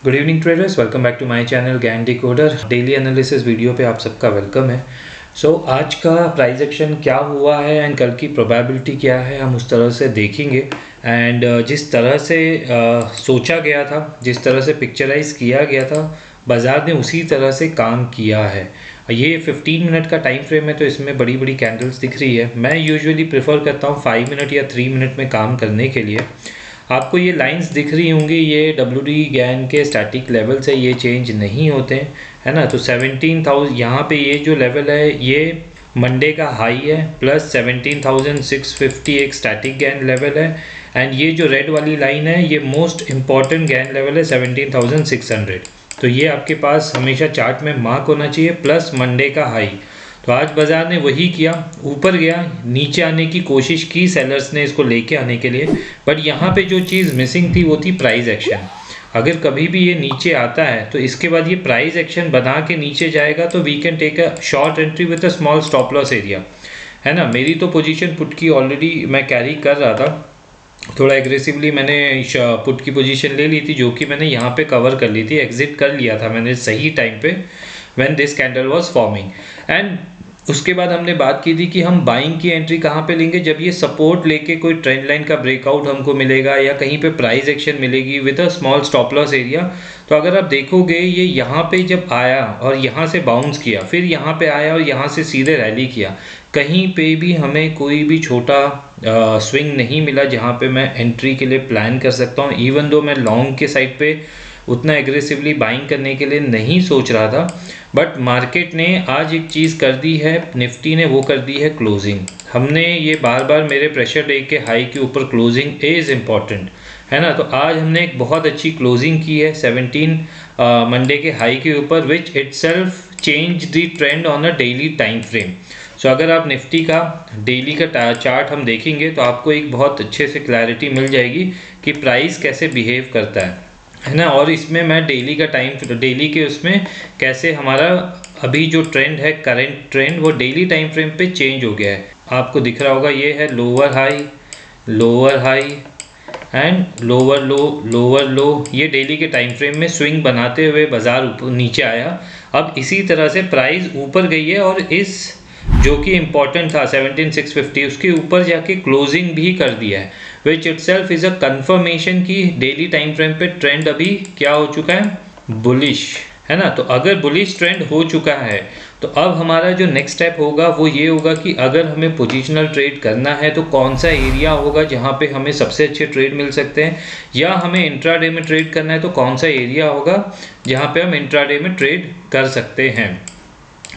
Good evening traders, welcome back to my channel Gann decoder. Daily analysis video पे आप सबका welcome है। आज का प्राइस एक्शन क्या हुआ है एंड कल की प्रोबेबिलिटी क्या है, हम उस तरह से देखेंगे। एंड जिस तरह से सोचा गया था, जिस तरह से पिक्चराइज किया गया था, बाज़ार ने उसी तरह से काम किया है। ये 15 मिनट का टाइम फ्रेम है, तो इसमें बड़ी बड़ी कैंडल्स दिख रही है। मैं यूजुअली प्रेफर करता हूँ 5 मिनट या 3 मिनट में काम करने के लिए। आपको ये लाइंस दिख रही होंगी, ये WD गैन के स्टैटिक लेवल से ये चेंज नहीं होते हैं, है ना। तो 17,000 यहाँ पे ये जो लेवल है ये मंडे का हाई है, प्लस 17,650 एक स्टैटिक गैन लेवल है। एंड ये जो रेड वाली लाइन है ये मोस्ट इम्पॉर्टेंट गैन लेवल है 17,600। तो ये आपके पास हमेशा चार्ट में मार्क होना चाहिए, प्लस मंडे का हाई। तो आज बाज़ार ने वही किया, ऊपर गया, नीचे आने की कोशिश की सेलर्स ने इसको लेके आने के लिए। बट यहाँ पे जो चीज़ मिसिंग थी वो थी प्राइस एक्शन। अगर कभी भी ये नीचे आता है तो इसके बाद ये प्राइस एक्शन बना के नीचे जाएगा, तो we can take a short entry with a small stop loss area, है ना। मेरी तो पोजीशन पुट की ऑलरेडी मैं कैरी कर रहा था, थोड़ा एग्रेसिवली मैंने पुट की पोजीशन ले ली थी, जो कि मैंने यहाँ पे कवर कर ली थी, एग्जिट कर लिया था मैंने सही टाइम पे when this candle was forming. And उसके बाद हमने बात की थी कि हम बाइंग की एंट्री कहाँ पे लेंगे, जब ये सपोर्ट लेके कोई ट्रेंड लाइन का ब्रेकआउट हमको मिलेगा या कहीं पे प्राइस एक्शन मिलेगी with a small stop loss area. तो अगर आप देखोगे ये यहाँ पे जब आया और यहाँ से बाउंस किया, फिर यहाँ पे आया और यहाँ से सीधे रैली किया, कहीं पे भी हमें कोई भी छोटा स्विंग नहीं मिला जहाँ पे मैं एंट्री के लिए प्लान कर सकता हूँ। इवन दो मैं लॉन्ग के साइड पे उतना एग्रेसिवली बाइंग करने के लिए नहीं सोच रहा था, बट मार्केट ने आज एक चीज़ कर दी है, निफ्टी ने वो कर दी है क्लोजिंग। हमने ये बार बार मेरे प्रेशर डे के हाई के ऊपर क्लोजिंग इज़ इम्पॉर्टेंट, है ना। तो आज हमने एक बहुत अच्छी क्लोजिंग की है 17 मंडे के हाई के ऊपर, which itself change the trend on a daily time frame. So अगर आप निफ्टी का डेली का चार्ट हम देखेंगे तो आपको एक बहुत अच्छे से क्लैरिटी मिल जाएगी कि प्राइस कैसे बिहेव करता है ना। और इसमें मैं डेली का टाइम, डेली के उसमें कैसे हमारा अभी जो ट्रेंड है, करंट ट्रेंड, वो डेली टाइम फ्रेम पे चेंज हो गया है। आपको दिख रहा होगा ये है लोअर हाई एंड लोअर लो। ये डेली के टाइम फ्रेम में स्विंग बनाते हुए बाजार ऊपर नीचे आया। अब इसी तरह से प्राइस ऊपर गई है और इस जो कि इम्पॉर्टेंट था 17,650 उसके ऊपर जाके क्लोजिंग भी कर दिया है, विच इटसेल्फ इज अ कंफर्मेशन कि डेली टाइम फ्रेम पे ट्रेंड अभी क्या हो चुका है, बुलिश, है ना। तो अगर बुलिश ट्रेंड हो चुका है तो अब हमारा जो नेक्स्ट स्टेप होगा वो ये होगा कि अगर हमें पोजिशनल ट्रेड करना है तो कौन सा एरिया होगा जहाँ पे हमें सबसे अच्छे ट्रेड मिल सकते हैं, या हमें इंट्राडे में ट्रेड करना है तो कौन सा एरिया होगा जहाँ पे हम इंट्राडे में ट्रेड कर सकते हैं।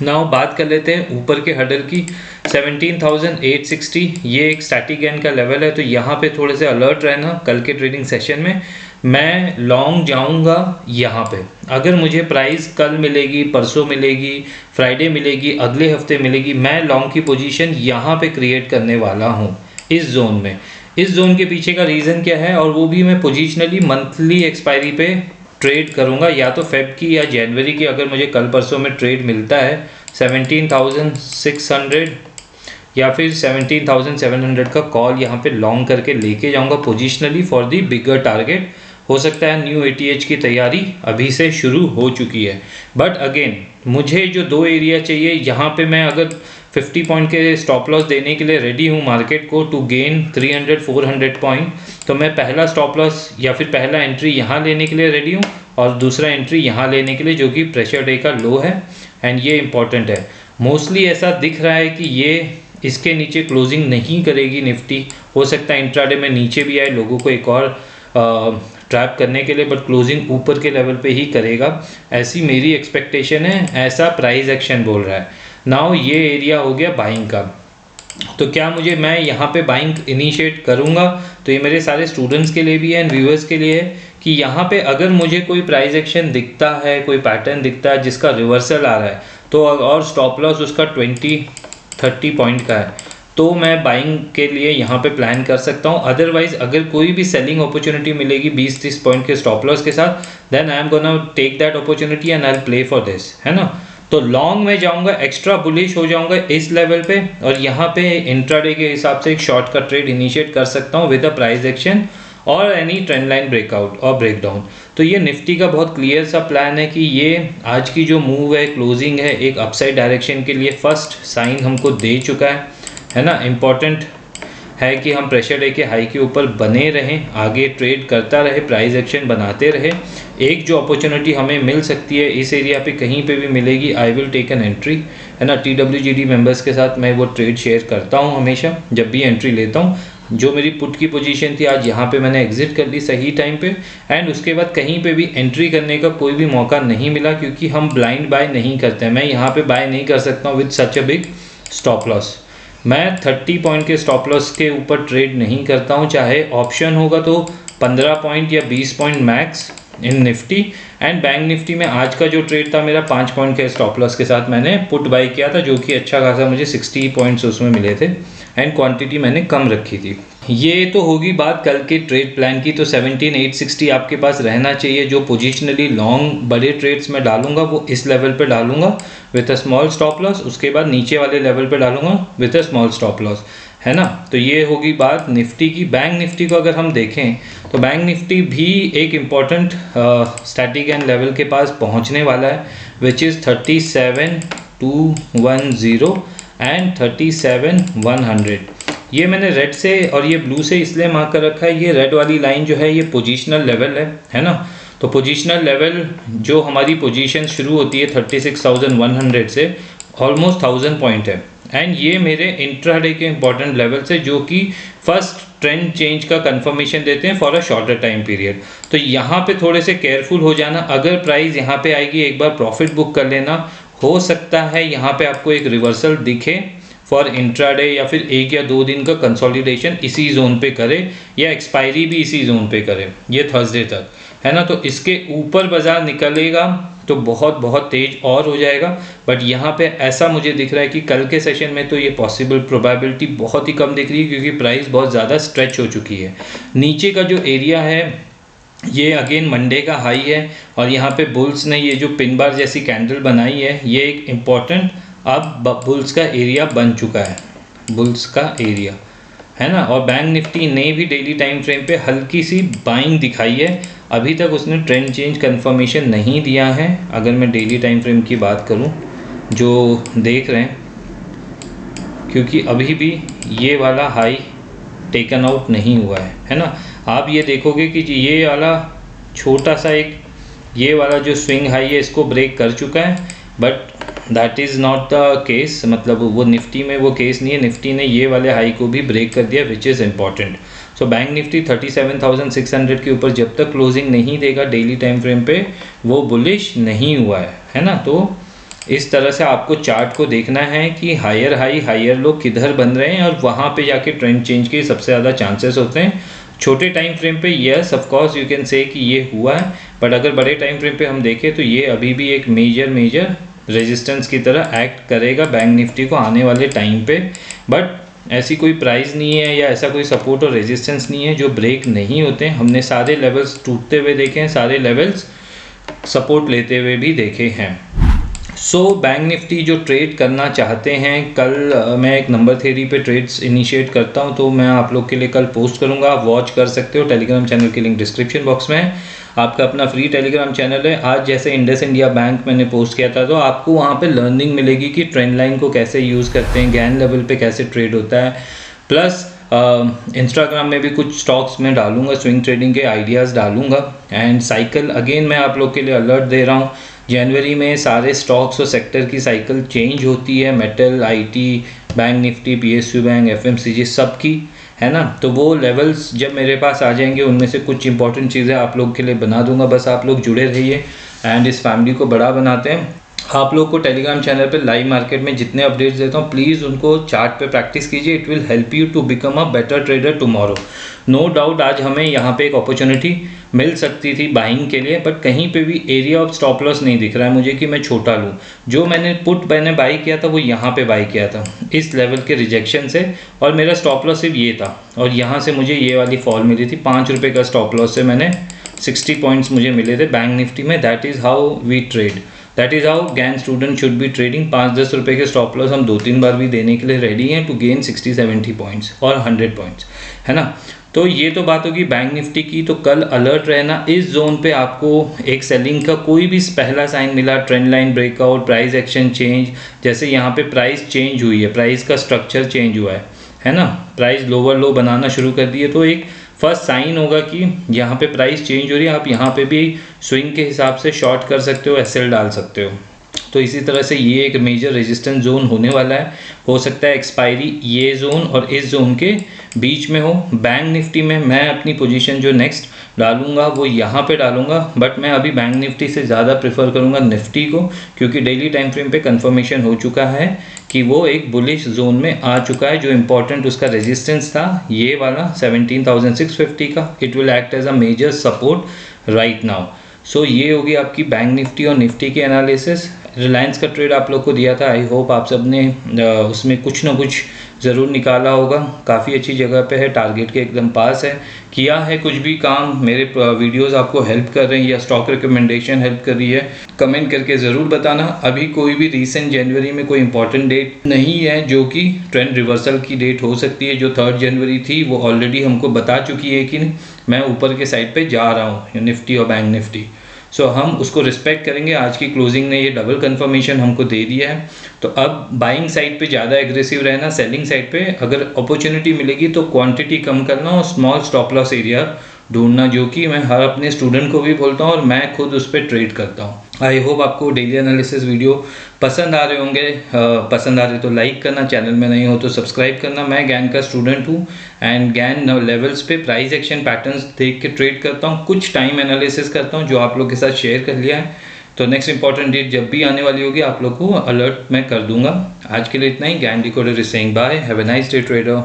नाउ बात कर लेते हैं ऊपर के हडल की। 17,860 ये एक स्टैटिक गैन का लेवल है, तो यहाँ पे थोड़े से अलर्ट रहना। कल के ट्रेडिंग सेशन में मैं लॉन्ग जाऊँगा यहाँ पे। अगर मुझे प्राइस कल मिलेगी, परसों मिलेगी, फ्राइडे मिलेगी, अगले हफ्ते मिलेगी, मैं लॉन्ग की पोजीशन यहाँ पे क्रिएट करने वाला हूँ इस जोन में। इस जोन के पीछे का रीज़न क्या है, और वो भी मैं पोजिशनली मंथली एक्सपायरी पे ट्रेड करूंगा, या तो फेब की या जनवरी की। अगर मुझे कल परसों में ट्रेड मिलता है 17,600 या फिर 17,700 का कॉल यहाँ पे लॉन्ग करके लेके जाऊंगा positionally for the bigger target. हो सकता है न्यू ATH की तैयारी अभी से शुरू हो चुकी है, बट अगेन मुझे जो दो एरिया चाहिए, यहाँ पे मैं अगर 50 पॉइंट के स्टॉप लॉस देने के लिए रेडी हूँ मार्केट को टू गेन 300-400 पॉइंट, तो मैं पहला स्टॉप लॉस या फिर पहला एंट्री यहाँ लेने के लिए रेडी हूँ और दूसरा एंट्री यहाँ लेने के लिए, जो कि प्रेशर डे का लो है। एंड ये इंपॉर्टेंट है। मोस्टली ऐसा दिख रहा है कि ये इसके नीचे क्लोजिंग नहीं करेगी निफ्टी। हो सकता है इंट्राडे में नीचे भी आए लोगों को एक और ट्रैप करने के लिए, बट क्लोजिंग ऊपर के लेवल पे ही करेगा, ऐसी मेरी एक्सपेक्टेशन है, ऐसा प्राइस एक्शन बोल रहा है। नाउ ये एरिया हो गया बाइंग का। तो क्या मैं यहाँ पे बाइंग इनिशिएट करूँगा, तो ये मेरे सारे स्टूडेंट्स के लिए भी है एंड व्यूअर्स के लिए है कि यहाँ पे अगर मुझे कोई प्राइस एक्शन दिखता है, कोई पैटर्न दिखता है जिसका रिवर्सल आ रहा है, तो और स्टॉप लॉस उसका 20-30 पॉइंट का है, तो मैं बाइंग के लिए यहाँ पे प्लान कर सकता हूँ। अदरवाइज अगर कोई भी सेलिंग अपॉर्चुनिटी मिलेगी 20-30 पॉइंट के स्टॉप लॉस के साथ, then I am gonna take that opportunity and I will play for this, है ना। तो लॉन्ग में जाऊंगा, एक्स्ट्रा बुलिश हो जाऊंगा इस लेवल पे, और यहाँ पे इंट्राडे के हिसाब से एक शॉर्ट का ट्रेड इनिशिएट कर सकता हूँ विद अ प्राइस एक्शन और एनी ट्रेंड लाइन ब्रेकआउट और ब्रेकडाउन। तो ये निफ्टी का बहुत क्लियर सा प्लान है कि ये आज की जो मूव है, क्लोजिंग है, एक अपसाइड डायरेक्शन के लिए फर्स्ट साइन हमको दे चुका है ना। इम्पॉर्टेंट है कि हम प्रेशर लेके हाई के ऊपर बने रहें, आगे ट्रेड करता रहे, प्राइस एक्शन बनाते रहे। एक जो अपॉर्चुनिटी हमें मिल सकती है इस एरिया पे कहीं पे भी मिलेगी, I will take an entry, है ना। TWGD मेंबर्स के साथ मैं वो ट्रेड शेयर करता हूँ हमेशा जब भी एंट्री लेता हूँ। जो मेरी पुट की पोजीशन थी आज यहाँ पे मैंने एग्जिट कर ली सही टाइम पे, एंड उसके बाद कहीं पे भी एंट्री करने का कोई भी मौका नहीं मिला, क्योंकि हम ब्लाइंड बाय नहीं करते हैं। मैं यहाँ पे बाय नहीं कर सकता हूँ with such a big stop loss. मैं 30 पॉइंट के स्टॉप लॉस के ऊपर ट्रेड नहीं करता हूँ, चाहे ऑप्शन होगा तो 15 पॉइंट या 20 point max in Nifty. And bank Nifty में आज का जो ट्रेड था मेरा 5 पॉइंट के स्टॉप लॉस के साथ मैंने पुट बाई किया था, जो कि अच्छा खासा मुझे 60 पॉइंट्स उसमें मिले थे, एंड क्वांटिटी मैंने कम रखी थी। ये तो होगी बात कल के ट्रेड प्लान की। तो 17,860 आपके पास रहना चाहिए। जो पोजिशनली लॉन्ग बड़े ट्रेड्स में डालूंगा वो इस लेवल पे डालूंगा with a small stop loss, उसके बाद नीचे वाले लेवल पे डालूंगा with a small stop loss, है ना। तो ये होगी बात निफ्टी की। बैंक निफ्टी को अगर हम देखें तो बैंक निफ्टी भी एक इम्पॉर्टेंट स्टैटिक एंड लेवल के पास पहुंचने वाला है, विच इज़ 37,210 एंड 37,100। ये मैंने रेड से और ये ब्लू से इसलिए मार्क कर रखा है, ये रेड वाली लाइन जो है ये पोजिशनल लेवल है ना। तो पोजिशनल लेवल जो हमारी पोजीशन शुरू होती है 36,100 से, ऑलमोस्ट 1000 पॉइंट है, एंड ये मेरे इंट्राडे के इंपॉर्टेंट लेवल्स है जो कि फर्स्ट ट्रेंड चेंज का कंफर्मेशन देते हैं for a shorter time period. तो यहाँ पे थोड़े से केयरफुल हो जाना। अगर प्राइस यहाँ पे आएगी एक बार प्रॉफिट बुक कर लेना। हो सकता है यहाँ पे आपको एक रिवर्सल दिखे फॉर इंट्राडे, या फिर 1 या 2 दिन का कंसोलिडेशन इसी जोन पे करे, या एक्सपायरी भी इसी जोन पे करे, ये थर्सडे तक, है ना। तो इसके ऊपर बाजार निकलेगा तो बहुत बहुत तेज और हो जाएगा, बट यहाँ पे ऐसा मुझे दिख रहा है कि कल के सेशन में तो ये पॉसिबल प्रोबेबिलिटी बहुत ही कम दिख रही है, क्योंकि प्राइस बहुत ज़्यादा स्ट्रेच हो चुकी है। नीचे का जो एरिया है ये अगेन मंडे का हाई है, और यहाँ पे बुल्स ने ये जो पिन बार जैसी कैंडल बनाई है, ये एक इम्पॉर्टेंट अब बुल्स का एरिया बन चुका है, बुल्स का एरिया, है ना। और बैंक निफ्टी ने भी डेली टाइम फ्रेम पे हल्की सी बाइंग दिखाई है। अभी तक उसने ट्रेंड चेंज कंफर्मेशन नहीं दिया है। अगर मैं डेली टाइम फ्रेम की बात करूं जो देख रहे हैं, क्योंकि अभी भी ये वाला हाई टेकन आउट नहीं हुआ है ना। आप ये देखोगे कि ये वाला छोटा सा एक ये वाला जो स्विंग हाई है इसको ब्रेक कर चुका है, but that is not the case. मतलब वो निफ्टी में वो केस नहीं है। निफ्टी ने ये वाले हाई को भी ब्रेक कर दिया, which is important. So bank Nifty 37,600 के ऊपर जब तक क्लोजिंग नहीं देगा डेली टाइम फ्रेम पे, वो बुलिश नहीं हुआ है ना। तो इस तरह से आपको चार्ट को देखना है कि हायर हाई हायर लो किधर बन रहे हैं, और वहाँ पे जाके ट्रेंड चेंज के सबसे ज़्यादा चांसेस होते हैं। छोटे टाइम फ्रेम पे yes of course you can say कि ये हुआ है, बट अगर बड़े टाइम फ्रेम पे हम देखें तो ये अभी भी एक मेजर रेजिस्टेंस की तरह एक्ट करेगा बैंक निफ्टी को आने वाले टाइम पे। बट ऐसी कोई प्राइस नहीं है या ऐसा कोई सपोर्ट और रेजिस्टेंस नहीं है जो ब्रेक नहीं होते। हमने सारे लेवल्स टूटते हुए देखे हैं, सारे लेवल्स सपोर्ट लेते हुए भी देखे हैं। सो बैंक निफ्टी जो ट्रेड करना चाहते हैं, कल मैं एक नंबर थ्योरी पे ट्रेड्स इनिशिएट करता हूं, तो मैं आप लोग के लिए कल पोस्ट करूंगा, आप वॉच कर सकते हो। टेलीग्राम चैनल की लिंक डिस्क्रिप्शन बॉक्स में है। आपका अपना फ्री टेलीग्राम चैनल है। आज जैसे इंडस इंडिया बैंक मैंने पोस्ट किया था, तो आपको वहाँ पे लर्निंग मिलेगी कि ट्रेंड लाइन को कैसे यूज़ करते हैं, गैन लेवल पे कैसे ट्रेड होता है। प्लस इंस्टाग्राम में भी कुछ स्टॉक्स में डालूंगा, स्विंग ट्रेडिंग के आइडियाज़ डालूंगा। एंड साइकिल अगेन मैं आप लोग के लिए अलर्ट दे रहा हूँ, जनवरी में सारे स्टॉक्स और सेक्टर की साइकिल चेंज होती है, metal, IT, bank Nifty, PSU bank, FMCG सबकी, है ना। तो वो लेवल्स जब मेरे पास आ जाएंगे उनमें से कुछ इंपॉर्टेंट चीज़ें आप लोग के लिए बना दूंगा। बस आप लोग जुड़े रहिए एंड इस फैमिली को बड़ा बनाते हैं। आप लोग को टेलीग्राम चैनल पे लाइव मार्केट में जितने अपडेट्स देता हूँ प्लीज़ उनको चार्ट पे प्रैक्टिस कीजिए। It will help you to become a better trader tomorrow. No doubt आज हमें यहाँ पे एक अपॉर्चुनिटी मिल सकती थी बाइंग के लिए, बट कहीं पे भी एरिया ऑफ स्टॉप लॉस नहीं दिख रहा है मुझे कि मैं छोटा लूँ। जो मैंने बाई किया था वो यहाँ पे बाई किया था इस लेवल के रिजेक्शन से, और मेरा स्टॉप लॉस सिर्फ ये था, और यहाँ से मुझे ये वाली फॉल मिली थी। 5 रुपये का स्टॉप लॉस से मैंने 60 पॉइंट्स मुझे मिले थे बैंक निफ्टी में। That is how we trade, that is how Gyan student should be trading. 5-10 रुपये के स्टॉप लॉस हम 2-3 बार भी देने के लिए रेडी हैं टू गेन 60-70 पॉइंट्स और 100 पॉइंट्स, है ना। तो ये तो बात होगी बैंक निफ्टी की। तो कल अलर्ट रहना, इस जोन पे आपको एक सेलिंग का कोई भी पहला साइन मिला, trend line breakout, price action change, जैसे यहाँ पे प्राइस चेंज हुई है, प्राइस का स्ट्रक्चर चेंज हुआ है ना, प्राइस लोअर लो बनाना शुरू कर दिए, तो एक फर्स्ट साइन होगा कि यहाँ पे प्राइस चेंज हो रही है। आप यहाँ पे भी स्विंग के हिसाब से शॉर्ट कर सकते हो, एसएल डाल सकते हो। तो इसी तरह से ये एक मेजर रेजिस्टेंस जोन होने वाला है। हो सकता है एक्सपायरी ये जोन और इस जोन के बीच में हो। बैंक निफ्टी में मैं अपनी पोजीशन जो नेक्स्ट डालूंगा वो यहाँ पे डालूंगा, बट मैं अभी बैंक निफ्टी से ज़्यादा प्रेफर करूँगा निफ्टी को, क्योंकि डेली टाइम फ्रेम पे कंफर्मेशन हो चुका है कि वो एक बुलिश जोन में आ चुका है। जो इम्पोर्टेंट उसका रेजिस्टेंस था ये वाला 17,650 का, it will act as a major support right now. So ये होगी आपकी बैंक निफ्टी और निफ्टी की एनालिसिस। रिलायंस का ट्रेड आप लोग को दिया था, आई होप आप सब ने उसमें कुछ ना कुछ ज़रूर निकाला होगा। काफ़ी अच्छी जगह पे है, टारगेट के एकदम पास है। किया है कुछ भी काम, मेरे वीडियोस आपको हेल्प कर रहे हैं या स्टॉक रिकमेंडेशन हेल्प कर रही है, कमेंट करके ज़रूर बताना। अभी कोई भी रीसेंट जनवरी में कोई इंपॉर्टेंट डेट नहीं है जो कि ट्रेंड रिवर्सल की डेट हो सकती है। जो 3 जनवरी थी वो ऑलरेडी हमको बता चुकी है कि मैं ऊपर के साइड पे जा रहा हूँ, निफ्टी और बैंक निफ्टी। सो हम उसको रिस्पेक्ट करेंगे। आज की क्लोजिंग ने ये डबल कंफर्मेशन हमको दे दिया है। तो अब बाइंग साइड पे ज़्यादा एग्रेसिव रहना, सेलिंग साइड पे अगर अपॉर्चुनिटी मिलेगी तो क्वांटिटी कम करना और स्मॉल स्टॉप लॉस एरिया ढूंढना, जो कि मैं हर अपने स्टूडेंट को भी बोलता हूँ और मैं खुद उस पर ट्रेड करता हूँ। आई होप आपको डेली एनालिसिस वीडियो पसंद आ रहे होंगे। पसंद आ रहे तो लाइक करना, चैनल में नहीं हो तो सब्सक्राइब करना। मैं ज्ञान का स्टूडेंट हूँ एंड ज्ञान लेवल्स पे प्राइस एक्शन पैटर्न्स देख के ट्रेड करता हूँ, कुछ टाइम एनालिसिस करता हूँ जो आप लोग के साथ शेयर कर लिया है। तो नेक्स्ट इंपॉर्टेंट डेट जब भी आने वाली होगी आप लोग को अलर्ट मैं कर दूंगा। आज के लिए इतना ही। Gyan decoder is saying bye, have a nice day trader.